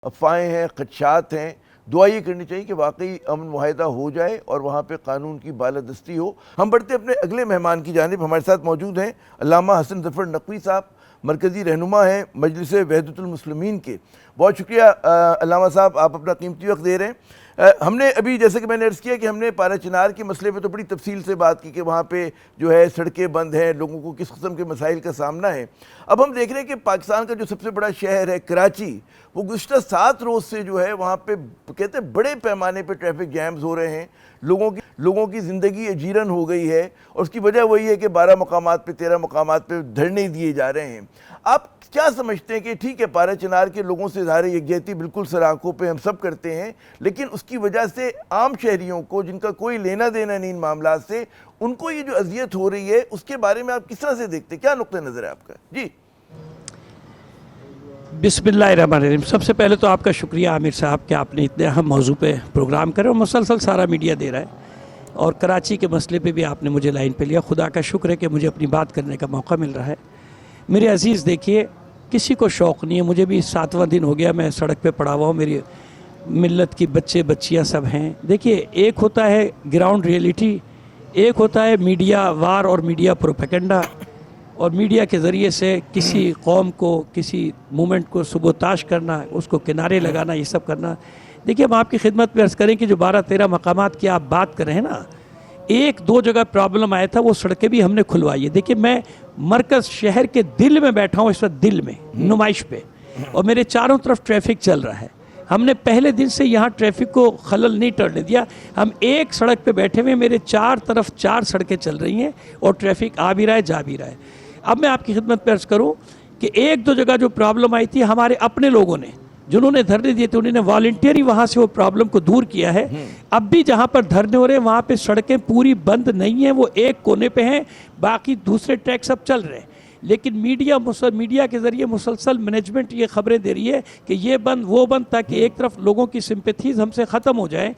افواہیں ہیں، خدشات ہیں، دعا یہ کرنی چاہیے کہ واقعی امن معاہدہ ہو جائے اور وہاں پہ قانون کی بالادستی ہو۔ ہم بڑھتے اپنے اگلے مہمان کی جانب۔ ہمارے ساتھ موجود ہیں علامہ حسن ظفر نقوی صاحب، مرکزی رہنما ہیں مجلس وحدت المسلمین کے۔ بہت شکریہ علامہ صاحب، آپ اپنا قیمتی وقت دے رہے ہیں۔ ہم نے ابھی جیسے کہ میں نے عرض کیا کہ ہم نے پارا چنار کے مسئلے پہ تو بڑی تفصیل سے بات کی کہ وہاں پہ جو ہے سڑکیں بند ہیں، لوگوں کو کس قسم کے مسائل کا سامنا ہے۔ اب ہم دیکھ رہے ہیں کہ پاکستان کا جو سب سے بڑا شہر ہے کراچی، وہ گزشتہ 7 روز سے جو ہے وہاں پہ کہتے ہیں بڑے پیمانے پہ ٹریفک جیمز ہو رہے ہیں، لوگوں کی زندگی اجیرن ہو گئی ہے، اور اس کی وجہ وہی ہے کہ 12 مقامات پہ 13 مقامات پہ دھرنے دیے جا رہے ہیں۔ آپ کیا سمجھتے ہیں کہ ٹھیک ہے پارا چنار کے لوگوں سے ظاہر یکجہتی بالکل سر آنکھوں پہ ہم سب کرتے ہیں، لیکن اس کی وجہ سے عام شہریوں کو جن کا کوئی لینا دینا نہیں ان معاملات سے، ان کو یہ جو اذیت ہو رہی ہے اس کے بارے میں آپ کس طرح سے دیکھتے ہیں؟ کیا نقطہ نظر ہے آپ کا؟ جی بسم اللہ الرحمن الرحیم۔ سب سے پہلے تو آپ کا شکریہ عامر صاحب کہ آپ نے اتنے اہم موضوع پہ پروگرام کرے اور مسلسل سارا میڈیا دے رہا ہے، اور کراچی کے مسئلے پہ بھی آپ نے مجھے لائن پہ لیا۔ خدا کا شکر ہے کہ مجھے اپنی بات کرنے کا موقع مل رہا ہے۔ میرے عزیز دیکھیے، کسی کو شوق نہیں ہے، مجھے بھی 7واں دن ہو گیا میں سڑک پہ پڑا ہوا ہوں، میری ملت کی بچے بچیاں سب ہیں۔ دیکھیے، ایک ہوتا ہے گراؤنڈ ریئلٹی، ایک ہوتا ہے میڈیا وار اور میڈیا پروپیگنڈا، اور میڈیا کے ذریعے سے کسی قوم کو، کسی مومنٹ کو سبوتاش کرنا، اس کو کنارے لگانا، یہ سب کرنا۔ دیکھیے، ہم آپ کی خدمت میں عرض کریں کہ جو 12-13 مقامات کی آپ بات کر رہے ہیں نا، 1-2 جگہ پرابلم آیا تھا، وہ سڑکیں بھی ہم نے کھلوائی ہے۔ دیکھیے، میں مرکز شہر کے دل میں بیٹھا ہوں اس وقت، دل میں نمائش پہ، اور میرے چاروں طرف ٹریفک چل رہا ہے۔ ہم نے پہلے دن سے یہاں ٹریفک کو خلل نہیں ٹرنے دیا۔ ہم ایک سڑک پہ بیٹھے ہوئے، میرے 4 طرف 4 سڑکیں چل رہی ہیں اور ٹریفک آ بھی رہا ہے، جا بھی رہا ہے۔ اب میں آپ کی خدمت پہ عرض کروں کہ 1-2 جگہ جو پرابلم آئی تھی، ہمارے اپنے لوگوں نے جنہوں نے دھرنے دیے تھے، انہوں نے والنٹیری وہاں سے وہ پرابلم کو دور کیا ہے۔ اب بھی جہاں پر دھرنے ہو رہے ہیں وہاں پہ سڑکیں پوری بند نہیں ہیں، وہ ایک کونے پہ ہیں، باقی دوسرے ٹریک سب چل رہے ہیں۔ لیکن میڈیا کے ذریعے مسلسل مینجمنٹ یہ خبریں دے رہی ہے کہ یہ بند وہ بند، تاکہ ایک طرف لوگوں کی سمپیتھیز ہم سے ختم ہو جائیں۔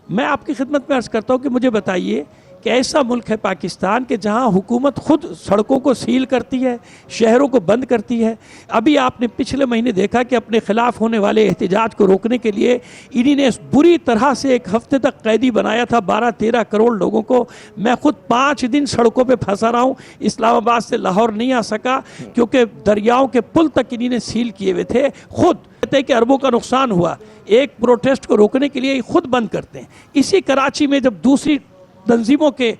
میں آپ کی خدمت میں عرض کرتا ہوں کہ مجھے بتائیے کہ ایسا ملک ہے پاکستان کہ جہاں حکومت خود سڑکوں کو سیل کرتی ہے، شہروں کو بند کرتی ہے۔ ابھی آپ نے پچھلے مہینے دیکھا کہ اپنے خلاف ہونے والے احتجاج کو روکنے کے لیے انہی نے بری طرح سے 1 ہفتے تک قیدی بنایا تھا 12-13 کروڑ لوگوں کو۔ میں خود 5 دن سڑکوں پہ پھنسا رہا ہوں، اسلام آباد سے لاہور نہیں آ سکا کیونکہ دریاؤں کے پل تک انہی نے سیل کیے ہوئے تھے۔ خود کہتے ہیں کہ اربوں کا نقصان ہوا، ایک پروٹیسٹ کو روکنے کے لیے خود بند کرتے ہیں۔ اسی کراچی میں جب دوسری تنظیموں کے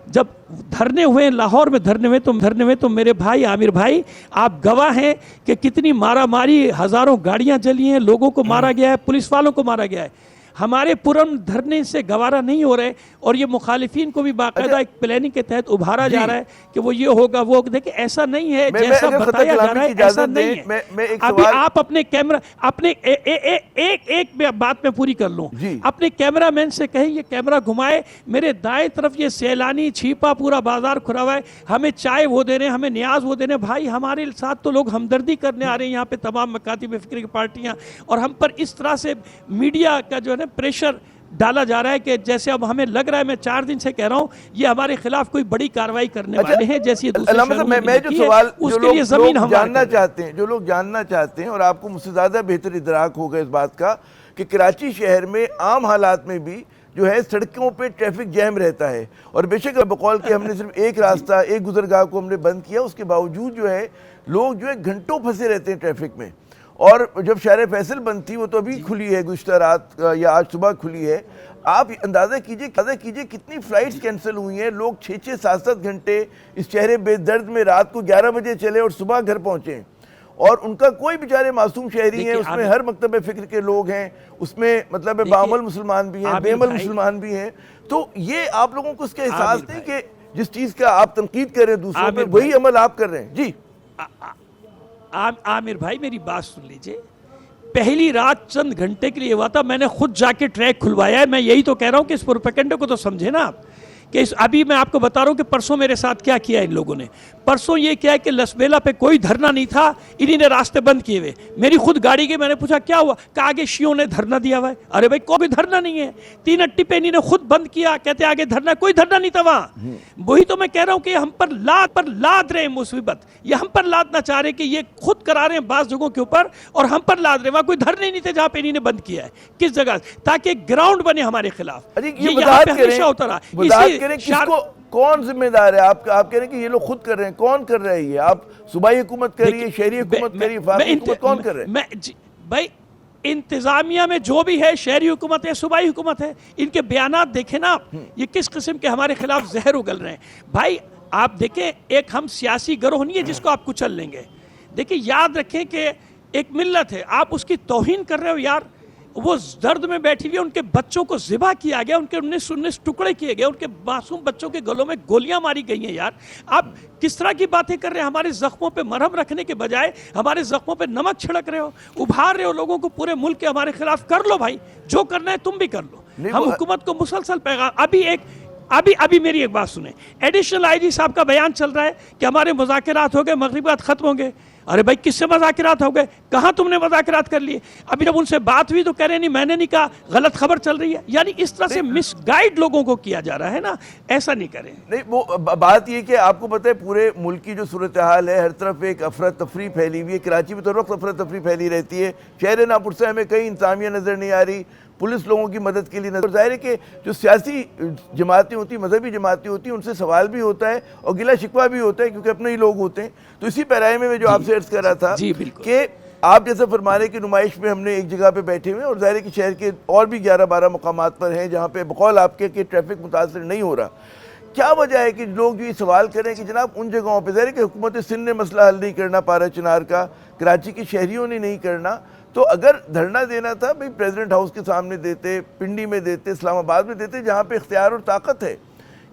جب دھرنے ہوئے، لاہور میں دھرنے ہوئے تو میرے بھائی عامر بھائی آپ گواہ ہیں کہ کتنی مارا ماری، ہزاروں گاڑیاں جلی ہیں، لوگوں کو مارا گیا ہے، پولیس والوں کو مارا گیا ہے۔ ہمارے پرامن دھرنے سے گوارا نہیں ہو رہے، اور یہ مخالفین کو بھی باقاعدہ ایک پلاننگ کے تحت ابھارا جا رہا ہے کہ وہ یہ ہوگا وہ، دیکھیں ایسا نہیں ہے جیسا بتایا جا رہا ہے، ایسا نہیں ہے۔ ابھی آپ اپنے کیمرہ، اپنے ایک بات میں پوری کر لوں، اپنے کیمرہ مین سے کہیں یہ کیمرہ گھمائے، میرے دائیں طرف یہ سیلانی چھیپا پورا بازار کھلا ہوا ہے، ہمیں چائے وہ دے رہے ہیں، ہمیں نیاز وہ دے رہے ہیں۔ بھائی ہمارے ساتھ تو لوگ ہمدردی کرنے آ رہے ہیں یہاں پہ، تمام مکاتب فکر کی پارٹیاں، اور ہم پر اس طرح سے میڈیا کا جو ہے نا پریشر ڈالا جا رہا ہے کہ جیسے اب ہمیں لگ رہا ہے، میں 4 دن سے کہہ رہا ہوں، یہ ہمارے خلاف کوئی بڑی کارروائی کرنے والے ہیں، جیسی دوسرے شہروں میں میں جو سوال جو لوگ جاننا چاہتے ہیں اور آپ کو مجھ سے زیادہ بہتر ادراک ہوگا اس بات کا کہ کراچی شہر میں عام حالات میں بھی جو ہے سڑکوں پہ ٹریفک جیم رہتا ہے، اور بے شک بقول کہ ہم نے صرف ایک راستہ، ایک گزرگاہ کو ہم نے بند کیا، اس کے باوجود جو ہے لوگ جو ہے گھنٹوں پھنسے رہتے ہیں ٹریفک میں۔ اور جب شہر فیصل بند تھی، وہ تو ابھی کھلی ہے، گزشتہ رات یا آج صبح کھلی ہے، آپ اندازہ کیجئے کتنی فلائٹس کینسل ہوئی ہیں، لوگ 6-6 7-7 گھنٹے اس چہرے بے درد میں رات کو 11 بجے چلے اور صبح گھر پہنچے، اور ان کا کوئی بیچارے معصوم شہری ہیں، اس میں ہر مکتب فکر کے لوگ ہیں، اس میں مطلب بعمل مسلمان بھی ہیں، بے عمل مسلمان بھی ہیں۔ تو یہ آپ لوگوں کو اس کا احساس نہیں کہ جس چیز کا آپ تنقید کر رہے ہیں دوسروں پہ، وہی عمل آپ کر رہے ہیں؟ جی عامر بھائی میری بات سن لیجئے، پہلی رات چند گھنٹے کے لیے ہوا تھا، میں نے خود جا کے ٹریک کھلوایا ہے۔ میں یہی تو کہہ رہا ہوں کہ اس پروپیگنڈے کو تو سمجھے نا آپ، کہ ابھی میں آپ کو بتا رہا ہوں کہ پرسوں میرے ساتھ کیا کیا ان لوگوں نے. پرسوں یہ کیا ہے کہ لسبیلا پہ کوئی دھرنا نہیں تھا, انہی نے راستے بند کیے ہوئے. میری خود گاڑی کی, میں نے پوچھا کیا ہوا, کہ آگے شیعوں نے دھرنا دیا ہوا ہے. ارے بھائی کوئی دھرنا نہیں ہے, 3 اٹی پہ انہی نے خود بند کیا, کہتے آگے دھرنا, کوئی دھرنا نہیں تھا وہاں. وہی تو میں کہہ رہا ہوں کہ ہم پر لاد رہے ہیں مصیبت, یہ ہم پر لادنا چاہ رہے ہیں کہ یہ خود کرا رہے ہیں بعض جگہوں کے اوپر, اور ہم پر لاد رہے ہیں. وہاں کوئی دھرنے نہیں تھے جہاں پہ انہی نے بند کیا ہے, کس جگہ, تاکہ گراؤنڈ بنے ہمارے خلاف. یہ وضاحت کریں کس کو, کون ذمہ دار ہے؟ آپ کہہ رہے ہیں کہ یہ لوگ خود کر رہے ہیں, کون کر رہے ہیں یہ؟ آپ صوبائی حکومت کر رہی ہے, شہری حکومت کر رہی ہے, وفاقی حکومت, کون کر رہے ہیں؟ بھائی انتظامیہ میں جو بھی ہے, شہری حکومت ہے, صوبائی حکومت ہے, ان کے بیانات دیکھیں نا آپ, یہ کس قسم کے ہمارے خلاف زہر اگل رہے ہیں. بھائی آپ دیکھیں, ایک ہم سیاسی گروہ نہیں ہے جس کو آپ کچل لیں گے. دیکھیں یاد رکھیں کہ ایک ملت ہے, آپ اس کی توہین کر رہے ہو یار. وہ درد میں بیٹھی ہوئی, ان کے بچوں کو ذبح کیا گیا, ان کے 19 ٹکڑے کیے گئے, ان کے معصوم بچوں کے گلوں میں گولیاں ماری گئی ہیں یار. آپ کس طرح کی باتیں کر رہے ہیں؟ ہمارے زخموں پہ مرہم رکھنے کے بجائے ہمارے زخموں پہ نمک چھڑک رہے ہو, ابھار رہے ہو لوگوں کو. پورے ملک کے ہمارے خلاف کر لو بھائی, جو کرنا ہے تم بھی کر لو. ہم حکومت کو مسلسل پیغام, ابھی میری ایک بات سنیں, ایڈیشنل آئی جی صاحب کا بیان چل رہا ہے کہ ہمارے مذاکرات ہو گئے, مغربات ختم ہوں گے. ارے بھائی کس سے مذاکرات ہو گئے؟ کہاں تم نے مذاکرات کر لیے؟ ابھی جب ان سے بات ہوئی تو کہہ رہے نہیں, میں نے نہیں کہا, غلط خبر چل رہی ہے. یعنی اس طرح سے مس گائیڈ لوگوں کو کیا جا رہا ہے نا, ایسا نہیں کریں. نہیں, وہ بات یہ کہ آپ کو پتہ ہے پورے ملک کی جو صورتحال ہے, ہر طرف ایک افراتفری پھیلی ہوئی ہے. کراچی میں تو ہر وقت افراتفری پھیلی رہتی ہے. شہر ناپرسہ میں کہیں انتظامیہ نظر نہیں آ رہی, پولیس لوگوں کی مدد کے لیے نظر. ظاہر ہے کہ جو سیاسی جماعتیں ہوتی ہیں, مذہبی جماعتیں ہوتی ہیں, ان سے سوال بھی ہوتا ہے اور گلہ شکوہ بھی ہوتا ہے, کیونکہ اپنے ہی لوگ ہوتے ہیں. تو اسی پیرائے میں جو آپ سے عرض کر رہا تھا کہ آپ جیسا فرما رہے کہ نمائش میں ہم نے ایک جگہ پہ بیٹھے ہوئے ہیں, اور ظاہر ہے کہ شہر کے اور بھی 11-12 مقامات پر ہیں جہاں پہ بقول آپ کے کہ ٹریفک متاثر نہیں ہو رہا. کیا وجہ ہے کہ لوگ جو یہ سوال کریں کہ جناب ان جگہوں پہ, ظاہر ہے کہ حکومت سندھ نے مسئلہ حل نہیں کرنا پارا چنار کا, کراچی کے شہریوں نے نہیں کرنا, تو اگر دھرنا دینا تھا بھئی پریزیڈنٹ ہاؤس کے سامنے دیتے, پنڈی میں دیتے, اسلام آباد میں دیتے, جہاں پہ اختیار اور طاقت ہے.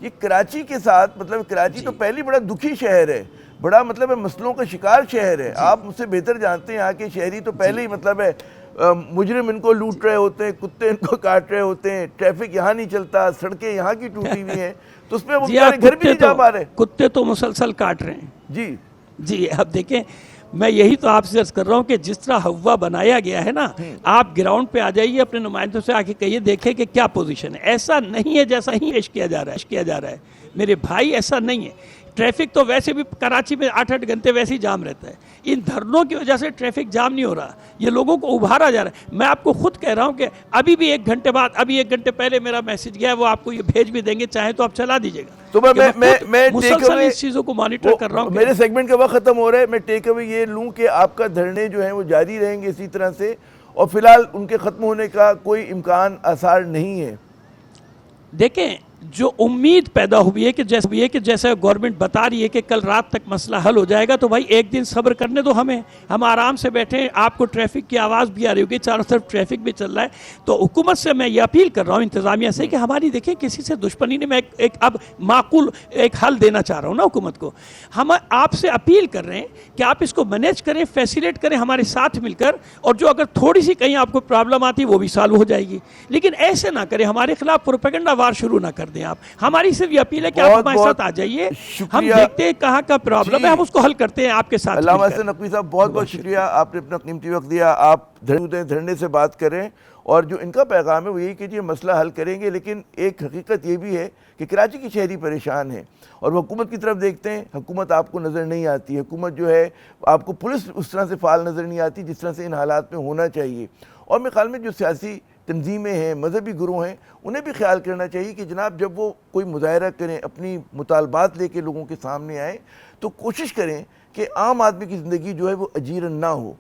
یہ کراچی کے ساتھ, مطلب کراچی تو پہلی بڑا دکھی شہر ہے, بڑا مطلب ہے مسئلوں کا شکار شہر ہے. آپ مجھ سے بہتر جانتے ہیں, یہاں کے شہری تو پہلے ہی مطلب ہے مجرم ان کو لوٹ رہے ہوتے ہیں, کتے ان کو کاٹ رہے ہوتے ہیں, ٹریفک یہاں نہیں چلتا, سڑکیں یہاں کی ٹوٹی ہوئی ہیں, تو اس میں وہ بیچارے گھر بھی نہیں جا پا رہے. کتے تو مسلسل کاٹ رہے ہیں. جی اب دیکھیں, میں یہی تو آپ سے عرض کر رہا ہوں کہ جس طرح ہوا بنایا گیا ہے نا, آپ گراؤنڈ پہ آ جائیے, اپنے نمائندوں سے آ کے کہیے, دیکھیں کہ کیا پوزیشن ہے. ایسا نہیں ہے جیسا ہی پیش کیا جا رہا ہے میرے بھائی, ایسا نہیں ہے. ٹریفک تو ویسے بھی کراچی میں 8-8 گھنٹے ویسے ہی جام رہتا ہے. ان دھرنوں کی وجہ سے ٹریفک جام نہیں ہو رہا, یہ لوگوں کو ابھارا جا رہا ہے. میں آپ کو خود کہہ رہا ہوں کہ ابھی بھی 1 گھنٹے بعد, ابھی 1 گھنٹے پہلے میرا میسج گیا ہے, وہ آپ کو یہ بھیج بھی دیں گے, چاہیں تو آپ چلا دیجیے گا. تو میں مسلسل اس چیزوں کو مانیٹر کر رہا ہوں. میرے سیگمنٹ کا وقت ختم ہو رہا ہے, میں ٹیک اوے یہ لوں کہ آپ کا دھرنے جو ہیں وہ جاری رہیں گے اسی طرح سے, اور فی الحال ان کے ختم ہونے کا کوئی امکان آثار نہیں ہے. دیکھیں, جو امید پیدا ہوئی ہے کہ جیسے گورنمنٹ بتا رہی ہے کہ کل رات تک مسئلہ حل ہو جائے گا, تو بھائی ایک دن صبر کرنے دو ہمیں, ہم آرام سے بیٹھے ہیں. آپ کو ٹریفک کی آواز بھی آ رہی ہوگی, چاروں طرف ٹریفک بھی چل رہا ہے. تو حکومت سے میں یہ اپیل کر رہا ہوں, انتظامیہ سے, کہ ہماری دیکھیں کسی سے دشمنی نہیں, میں ایک اب معقول ایک حل دینا چاہ رہا ہوں نا حکومت کو. ہم آپ سے اپیل کر رہے ہیں کہ آپ اس کو مینیج کریں, فیسیلیٹ کریں ہمارے ساتھ مل کر, اور جو اگر تھوڑی سی کہیں آپ کو پرابلم آتی وہ بھی سالو ہو جائے گی. لیکن ایسے نہ کریں, ہمارے خلاف پروپیگنڈا وار شروع نہ کر دیں آپ. ہماری صرف یہ اپیل ہے کہ آپ ہمارے ساتھ آ جائیے, ہم دیکھتے ہیں کہاں کا پرابلم ہے, ہم اس کو حل کرتے ہیں آپ کے ساتھ. علامہ حسن نقوی صاحب, بہت بہت شکریہ, آپ نے اپنا قیمتی وقت دیا. آپ دھرنے سے بات کریں, اور جو ان کا پیغام ہے وہ یہی کہ یہ مسئلہ حل کریں گے. لیکن ایک حقیقت یہ بھی ہے کہ کراچی کی شہری پریشان ہیں, اور وہ حکومت کی طرف دیکھتے ہیں, حکومت آپ کو نظر نہیں آتی. حکومت جو ہے, آپ کو پولیس اس طرح سے فعال نظر نہیں آتی جس طرح سے ان حالات میں ہونا چاہیے. اور میرے خیال میں جو سیاسی تنظیمیں ہیں, مذہبی گروہ ہیں, انہیں بھی خیال کرنا چاہیے کہ جناب جب وہ کوئی مظاہرہ کریں, اپنی مطالبات لے کے لوگوں کے سامنے آئیں, تو کوشش کریں کہ عام آدمی کی زندگی جو ہے وہ اجیرن نہ ہو.